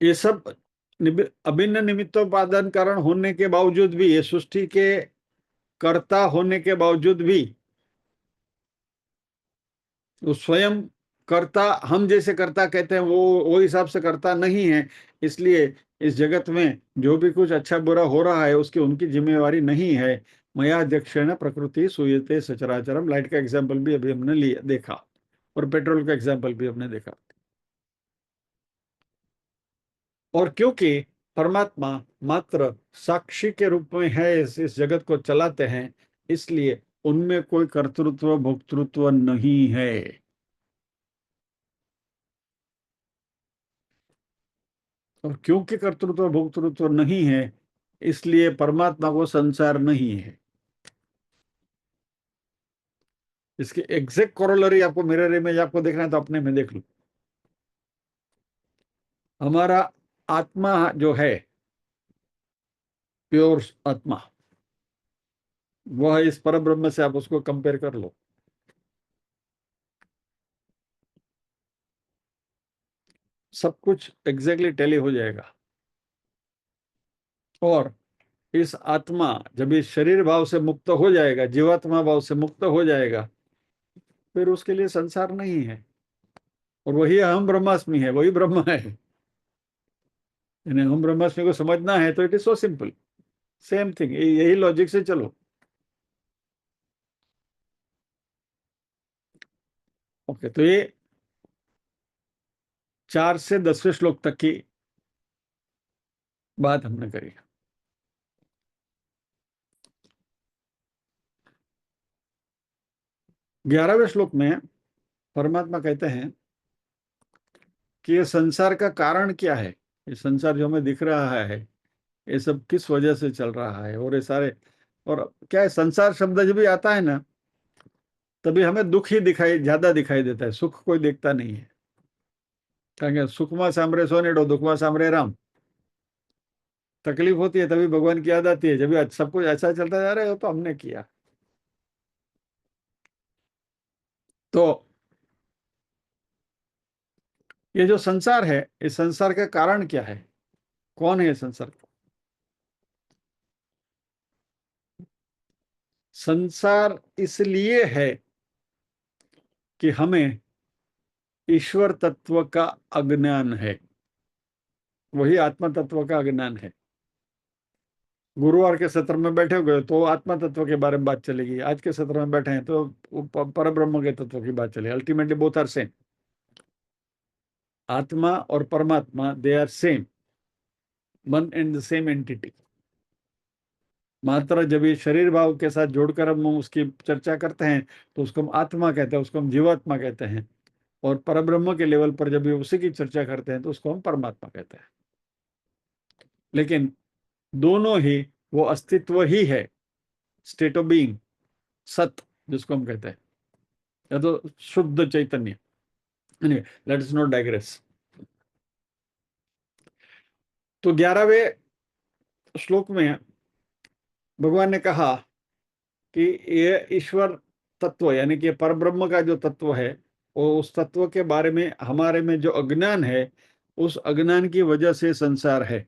ये सब अभिन्न निमित्तोपादान कारण होने के बावजूद भी, ये सृष्टि के कर्ता होने के बावजूद भी, वो स्वयं कर्ता, हम जैसे कर्ता कहते हैं वो हिसाब से कर्ता नहीं है। इसलिए इस जगत में जो भी कुछ अच्छा बुरा हो रहा है उसकी उनकी जिम्मेवारी नहीं है। मयाध्यक्षेण प्रकृति सूयते सचराचरम, लाइट का एग्जाम्पल भी अभी हमने लिया देखा, और पेट्रोल का एग्जाम्पल भी हमने देखा। और क्योंकि परमात्मा मात्र साक्षी के रूप में है, इस जगत को चलाते हैं, इसलिए उनमें कोई कर्तृत्व भोक्तृत्व नहीं है। और क्योंकि कर्तृत्व भोक्तृत्व नहीं है, इसलिए परमात्मा को संसार नहीं है। इसकी एग्जैक्ट कोरोलरी आपको मिरर इमेज आपको देखना है तो अपने में देख लो। हमारा आत्मा जो है, प्योर आत्मा, वह इस पर ब्रह्म से आप उसको कंपेयर कर लो, सब कुछ एग्जैक्टली टैली हो जाएगा। और इस आत्मा जब इस शरीर भाव से मुक्त हो जाएगा, जीवात्मा भाव से मुक्त हो जाएगा, फिर उसके लिए संसार नहीं है। और वही हम ब्रह्मास्मि है, वही ब्रह्म है। यानी हम ब्रह्मास्मि को समझना है तो it is so simple, same thing, यही लॉजिक से चलो। ओके, तो ये 4 से 10वें श्लोक तक की बात हमने करी। 11वें श्लोक में परमात्मा कहते हैं कि ये संसार का कारण क्या है, ये संसार जो हमें दिख रहा है, ये सब किस वजह से चल रहा है, और ये सारे, और क्या है, संसार शब्द जब भी आता है ना, तभी हमें दुख ही ज्यादा दिखाई देता है, सुख कोई देखता नहीं है। કારણ सुखमा सामरे सोनेडो, दुखमा सामरे राम। तकलीफ होती है तभी भगवान की याद आती है, जब भी सब कुछ ऐसा चलता जा रहा है तो हमने किया। तो ये जो संसार है, इस संसार का कारण क्या है, कौन है ये संसार? संसार इसलिए है कि हमें ईश्वर तत्व का अज्ञान है, वही आत्मा तत्व का अज्ञान है। गुरुवार के सत्र में बैठे हुए तो आत्मा तत्व के बारे में बात चलेगी, आज के सत्र में बैठे हैं तो पर ब्रह्म के तत्व की बात चलेगी। अल्टीमेटली बोथ आर सेम, आत्मा और परमात्मा they are same, one and the same entity. मात्र जब ये शरीर भाव के साथ जोड़कर हम उसकी चर्चा करते हैं तो उसको हम आत्मा कहते हैं, उसको हम जीवात्मा कहते हैं। और परब्रह्म के लेवल पर जब ये उसी की चर्चा करते हैं तो उसको हम परमात्मा कहते हैं। लेकिन दोनों ही वो अस्तित्व ही है, स्टेट ऑफ बीइंग, सत जिसको हम कहते हैं, या तो शुद्ध चैतन्य। Anyway, let us not digress. तो 11वें श्लोक में भगवान ने कहा कि ये ईश्वर तत्व यानी कि परब्रह्म का जो तत्व है, वो उस तत्व के बारे में हमारे में जो अज्ञान है, उस अज्ञान की वजह से संसार है।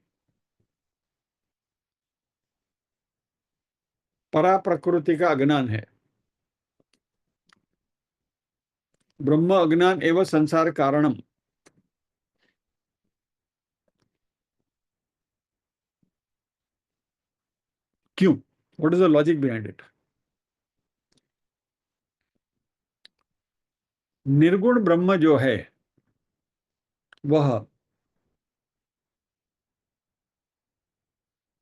परा प्रकृति का अज्ञान है, ब्रह्म अज्ञान एवं संसार कारणम। क्यों? What is the logic behind it? निर्गुण ब्रह्म जो है वह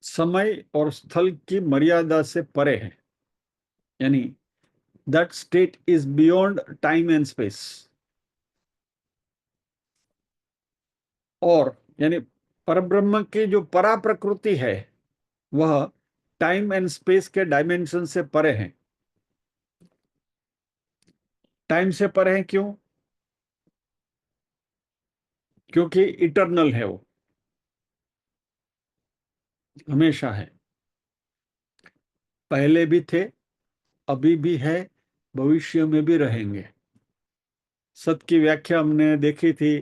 समय और स्थल की मर्यादा से परे है, यानी that state is beyond time and space. और यानी परब्रह्म की जो परा प्रकृति है वह टाइम एंड स्पेस के डायमेंशन से परे है। टाइम से परे है क्यों? क्योंकि इटर्नल है, वो हमेशा है, पहले भी थे, अभी भी है, भविष्य में भी रहेंगे। सत की व्याख्या हमने देखी थी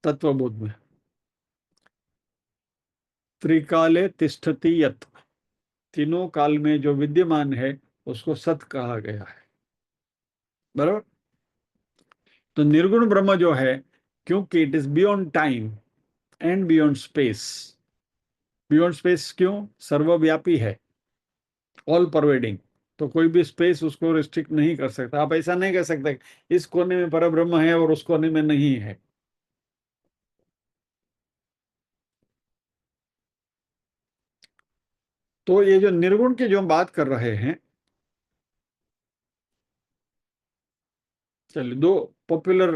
तत्वबोध में, त्रिकाले तिष्ठति यत्, तीनों काल में जो विद्यमान है उसको सत कहा गया है। बराबर। तो निर्गुण ब्रह्म जो है, क्योंकि it is beyond time and beyond space. Beyond space क्यों? सर्वव्यापी है, ऑल परवेडिंग। तो कोई भी स्पेस उसको रिस्ट्रिक्ट नहीं कर सकता। आप ऐसा नहीं कह सकते इस कोने में परब्रह्म है और उस कोने में नहीं है। तो ये जो निर्गुण की जो हम बात कर रहे हैं, चलिए दो पॉपुलर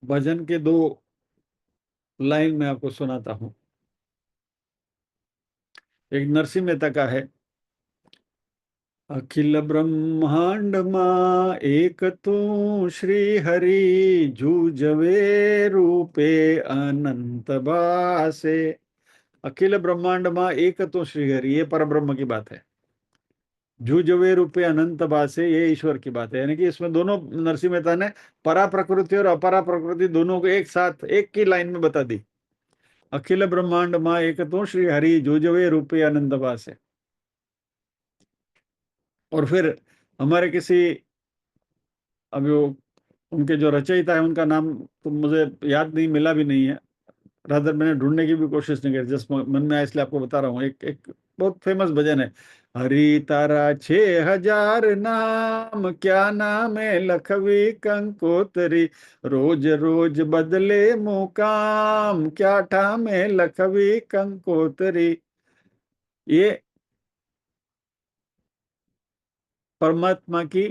भजन के दो लाइन में आपको सुनाता हूं। एक नरसिंह मेहता का है, अखिल ब्रह्मांड मा एक तू श्री हरि, जूझवे रूपे अनंत बासे। अखिल ब्रह्मांड मा एक तो श्री हरि, ये पर ब्रह्म की बात है। जूझवे रूपे अनंत बासे, ये ईश्वर की बात है। यानी कि इसमें दोनों नरसिंह मेहता ने परा प्रकृति और अपरा प्रकृति दोनों को एक साथ एक की लाइन में बता दी। अखिल ब्रह्मांड मा एक तो श्री हरि, जूझवे रूपे अनंत बासे। और फिर हमारे किसी, अभी वो उनके जो रचयिता है उनका नाम तो मुझे याद नहीं, मिला भी नहीं है, रादर मैंने ढूंढने की भी कोशिश नहीं करी, जस्ट मन में आया इसलिए आपको बता रहा हूँ। एक एक बहुत फेमस भजन है, हरि तारा 6,000 नाम, क्या नाम है लखवी कंकोतरी, रोज रोज बदले मुकाम, क्या ठाम है लखवी कंकोतरी। ये परमात्मा की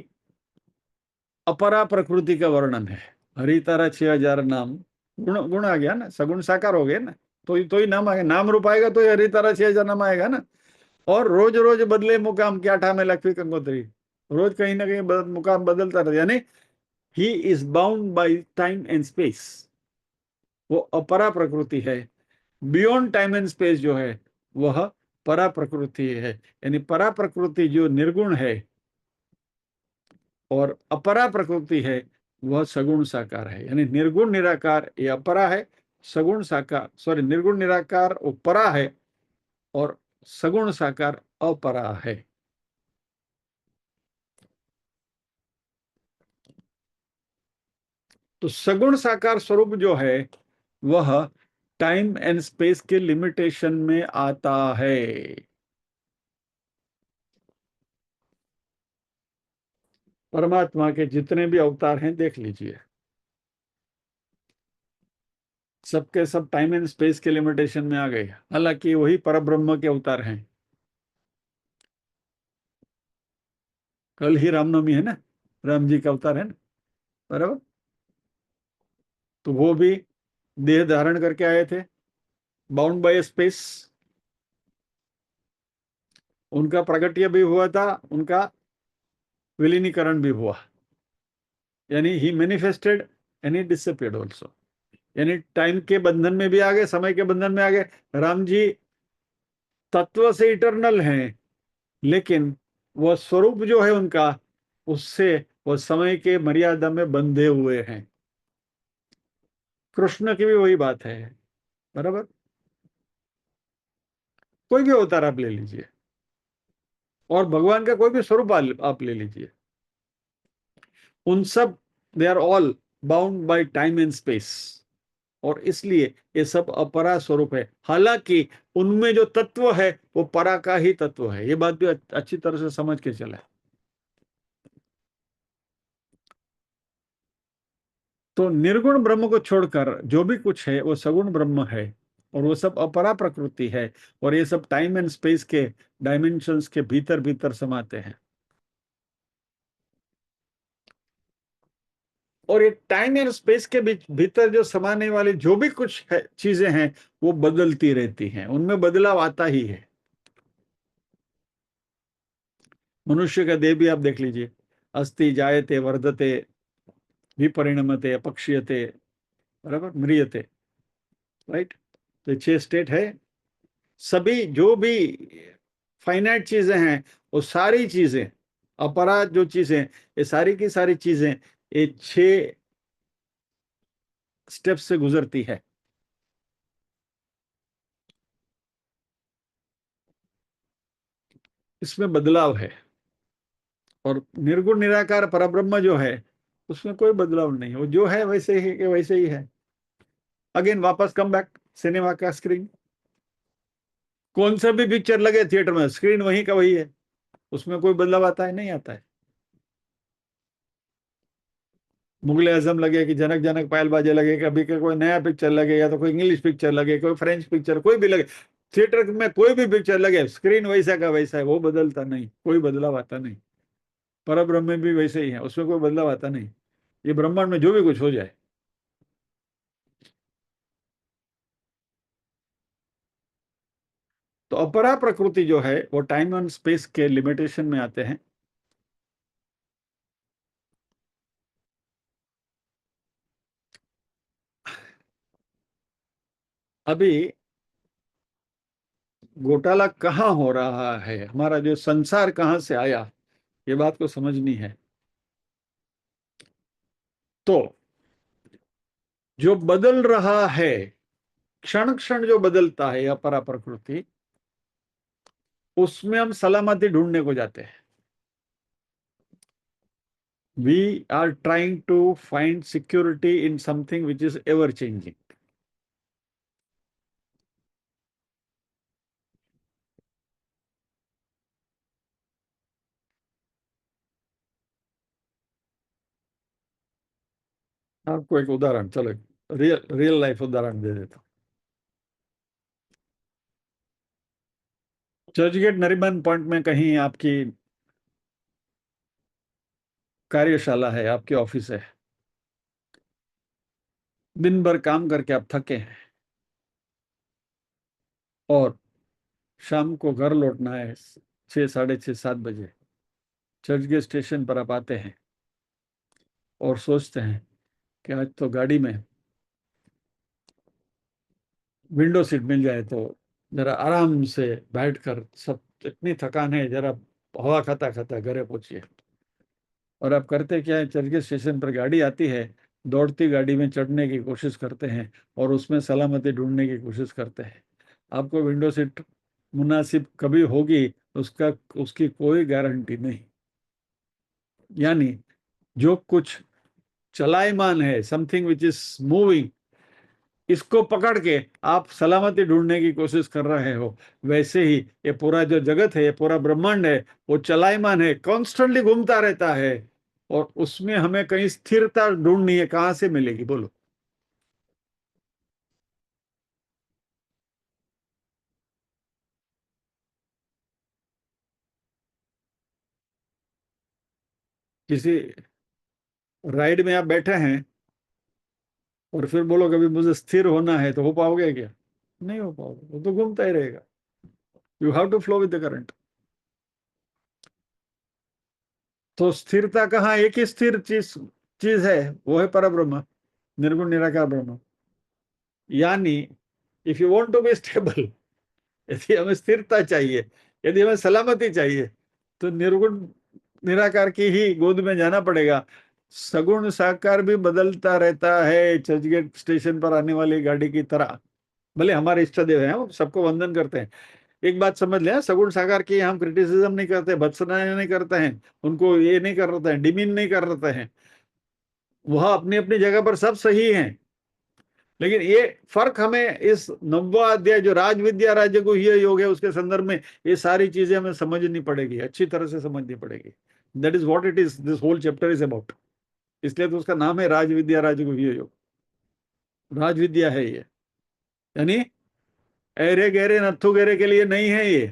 अपरा प्रकृति का वर्णन है। हरि तारा 6,000 नाम, गुण गुण आ गया ना, सगुण साकार हो गए ना, तो ही नाम आएगा, नाम रूप आएगा तो ही हरि तारा 6,000 नाम आएगा ना। और रोज रोज बदले मुकाम, क्या ठाम है लक्ष्मी कंकोत्री, रोज कहीं ना कहीं मुकाम बदलता रहता, यानी he is bound by time and space. वो अपरा प्रकृति है। बियॉन्ड टाइम एंड स्पेस जो है वह परा प्रकृति है। यानी परा प्रकृति जो निर्गुण है और अपरा प्रकृति है वह सगुण साकार है। यानी निर्गुण निराकार ये अपरा है, सगुण साकार, सॉरी, निर्गुण निराकार वो परा है और सगुण साकार अपरा है। तो सगुण साकार स्वरूप जो है वह टाइम एंड स्पेस के लिमिटेशन में आता है। परमात्मा के जितने भी अवतार हैं देख लीजिए, सबके सब टाइम एंड स्पेस के लिमिटेशन में आ गए, हालांकि वही परब्रह्म के अवतार हैं। कल ही रामनवमी है ना, राम जी का अवतार है ना, बराबर। तो वो भी देह धारण करके आए थे, बाउंड बाय स्पेस। उनका प्रगट्य भी हुआ था, उनका विलीनीकरण भी हुआ, यानी he manifested and he disappeared also. यानी टाइम के बंधन में भी आ गए, समय के बंधन में आ गए। राम जी तत्व से इटर्नल हैं, लेकिन वह स्वरूप जो है उनका, उससे वह समय के मर्यादा में बंधे हुए हैं। कृष्ण की भी वही बात है, बराबर। कोई भी अवतार आप ले लीजिए और भगवान का कोई भी स्वरूप आप ले लीजिए, उन सब, they are all bound by time and space. और इसलिए ये सब अपरा स्वरूप है, हालांकि उनमें जो तत्व है वो परा का ही तत्व है। ये बात भी अच्छी तरह से समझ के चले। तो निर्गुण ब्रह्म को छोड़कर जो भी कुछ है वो सगुण ब्रह्म है, और वो सब अपरा प्रकृति है, और ये सब टाइम एंड स्पेस के डायमेंशंस के भीतर भीतर समाते हैं। और ये टाइम एंड स्पेस के बीच भीतर जो समाने वाली जो भी कुछ है, चीजें हैं, वो बदलती रहती हैं, उनमें बदलाव आता ही है। मनुष्य का देह भी आप देख लीजिए, अस्ति जायते वर्धते विपरिणमते अपक्षीयते, बराबर, म्रियते, राइट। तो 6 स्टेट है। सभी जो भी फाइनाइट चीजें हैं, वो सारी चीजें, अपराध जो चीजें, ये सारी की सारी चीजें ये 6 स्टेप से गुजरती है। इसमें बदलाव है। और निर्गुण निराकार परब्रह्म जो है, उसमें कोई बदलाव नहीं है, वो जो है वैसे ही के वैसे ही है। अगेन वापस कम बैक, सिनेमा का स्क्रीन, कौन सा भी पिक्चर लगे थिएटर में, स्क्रीन वही का वही है, उसमें कोई बदलाव आता है? नहीं आता है। मुगले आजम लगे कि जनक जनक पायल बाजे लगे, कभी का कोई नया पिक्चर लगे, या तो कोई इंग्लिश पिक्चर लगे, कोई फ्रेंच पिक्चर, कोई भी लगे, थिएटर में कोई भी पिक्चर लगे, स्क्रीन वैसा का वैसा है, वो बदलता नहीं, कोई बदलाव आता नहीं। पर ब्रह्म में भी वैसे ही है, उसमें कोई बदलाव आता नहीं। ये ब्रह्मांड में जो भी कुछ हो जाए। तो अपरा प्रकृति जो है, वो टाइम एंड स्पेस के लिमिटेशन में आते हैं। अभी घोटाला कहाँ हो रहा है, हमारा जो संसार कहाँ से आया, ये बात को समझनी है। तो जो बदल रहा है, क्षण क्षण जो बदलता है अपरा प्रकृति, उसमें हम सलामती ढूंढने को जाते हैं। We are trying to find security in something which is ever changing. आपको एक उदाहरण, चलो रियल रियल लाइफ उदाहरण दे देता हूँ। चर्चगेट नरीमन पॉइंट में कहीं आपकी कार्यशाला है, आपकी ऑफिस है, दिन भर काम करके आप थके हैं, और शाम को घर लौटना है 6, 6:30, 7 बजे। चर्चगेट स्टेशन पर आप आते हैं और सोचते हैं कि आज तो गाड़ी में विंडो सीट मिल जाए तो जरा आराम से बैठकर, सब इतनी थकान है, जरा हवा खाता खाता घरे पहुंचिए। और आप करते क्या है, चर्चगेट स्टेशन पर गाड़ी आती है, दौड़ती गाड़ी में चढ़ने की कोशिश करते हैं, और उसमें सलामती ढूंढने की कोशिश करते हैं। आपको विंडो सीट मुनासिब कभी होगी, उसका उसकी कोई गारंटी नहीं। यानी जो कुछ चलायमान है, समथिंग विच इज मूविंग, इसको पकड़ के आप सलामती ढूंढने की कोशिश कर रहे हो, वैसे ही ये पूरा जो जगत है, ये पूरा ब्रह्मांड है, वो चलायमान है, कॉन्स्टेंटली घूमता रहता है। और उसमें हमें कहीं स्थिरता ढूंढनी है, कहां से मिलेगी बोलो? किसी राइड में आप बैठे हैं, और फिर बोलो कभी मुझे स्थिर होना है, तो हो पाओगे क्या? नहीं हो पाओगे, वो तो घूमता ही रहेगा। You have to flow with the current. तो स्थिरता कहाँ, एक ही स्थिर चीज चीज है, वो है परब्रह्म, निर्गुण निराकार ब्रह्म। यानी if you want to be stable, यदि हमें स्थिरता चाहिए, यदि हमें सलामती चाहिए, तो निर्गुण निराकार की ही गोद में जाना पड़ेगा। सगुण साकार भी बदलता रहता है, चर्चगेट स्टेशन पर आने वाली गाड़ी की तरह। भले हमारे इष्ट देव हैं, हम सबको वंदन करते हैं। एक बात समझ लें, सगुण साकार की हम क्रिटिसिज्म नहीं करते, भत्सना नहीं करते हैं, उनको ये नहीं कर रहे हैं, डिमीन नहीं कर रहे हैं। वह अपनी अपनी जगह पर सब सही हैं। लेकिन ये फर्क हमें इस 9वां अध्याय जो राज विद्या राज्य को ही योग है, उसके संदर्भ में ये सारी चीजें हमें समझनी पड़ेगी, अच्छी तरह से समझनी पड़ेगी। That is what it is, this whole chapter is about. इसलिए तो उसका नाम है राज विद्या राज्य को ही योग। राज विद्या है ये, यानी अरे गहरे नत्थु गहरे के लिए नहीं है ये।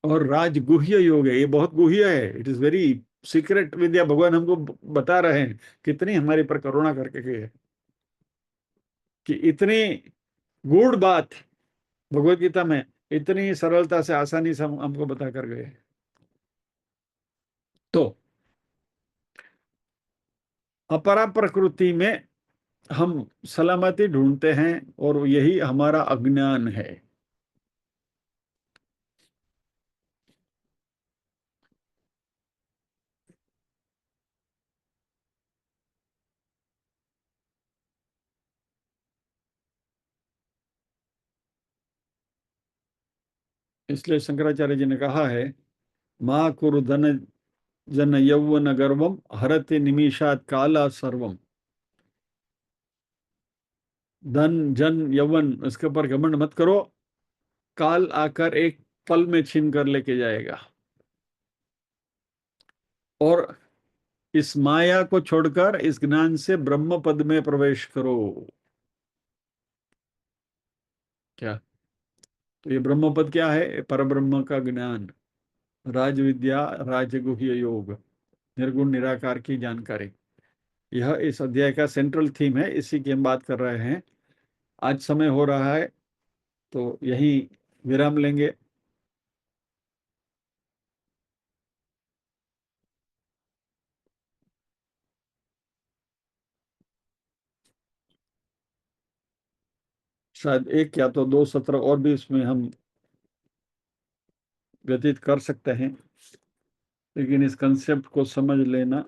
और राजगुह्य योग है, ये बहुत गुह्य है, इट इज वेरी सीक्रेट विद्या। भगवान हमको बता रहे हैं कितनी हमारे पर करुणा करके गए हैं, कि इतनी गूढ़ बात भगवत गीता में इतनी सरलता से आसानी से हमको बता कर गए। तो अपरा प्रकृति में हम सलामती ढूंढते हैं, और यही हमारा अज्ञान है। इसलिए शंकराचार्य जी ने कहा है, माँ कुरु धन जन यौवन गर्वम हरति निमिषात काला सर्वम। धन जन यौवन, उसके ऊपर घमंड मत करो, काल आकर एक पल में छीन कर लेके जाएगा। और इस माया को छोड़कर इस ज्ञान से ब्रह्म पद में प्रवेश करो। क्या? तो ये ब्रह्म पद क्या है? परब्रह्म का ज्ञान, राज विद्या, राजगुह्य योग, निर्गुण निराकार की जानकारी। यह इस अध्याय का सेंट्रल थीम है, इसी की हम बात कर रहे हैं। आज समय हो रहा है, तो यही विराम लेंगे। शायद एक या तो दो सत्र और भी इसमें हम व्यतीत कर सकते हैं, लेकिन इस कंसेप्ट को समझ लेना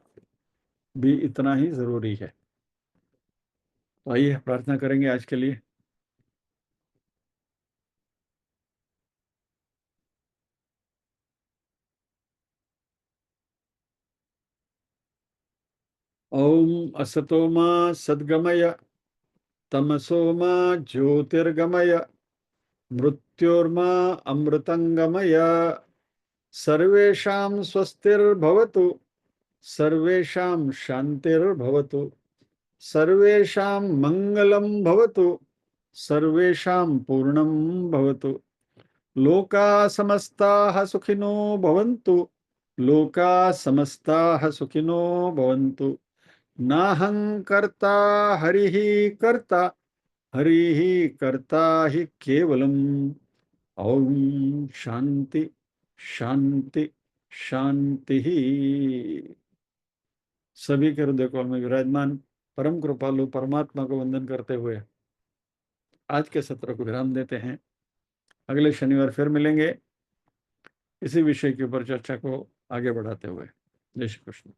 भी इतना ही जरूरी है। तो आइए प्रार्थना करेंगे आज के लिए। ओम असतो मा सद्गमय, तमसो मा ज्योतिर्गमय, मृत्योर्मा अमृतंगमय। सर्वेषां स्वस्तिर्भवतु, सर्वेषां शान्तिर्भवतु, सर्वेषां मङ्गलं भवतु, सर्वेषां पूर्णं भवतु। लोका समस्ताः सुखिनो भवन्तु, लोका समस्ताः सुखिनो भवन्तु। नाहं कर्ता हरिः कर्ता, हरिः कर्ता हि केवलम्। ओम शांति शांति शांति ही। सभी के हृदय कमल में विराजमान परम कृपालु परमात्मा को वंदन करते हुए आज के सत्र को विराम देते हैं। अगले शनिवार फिर मिलेंगे इसी विषय के ऊपर चर्चा को आगे बढ़ाते हुए। जय श्री कृष्ण।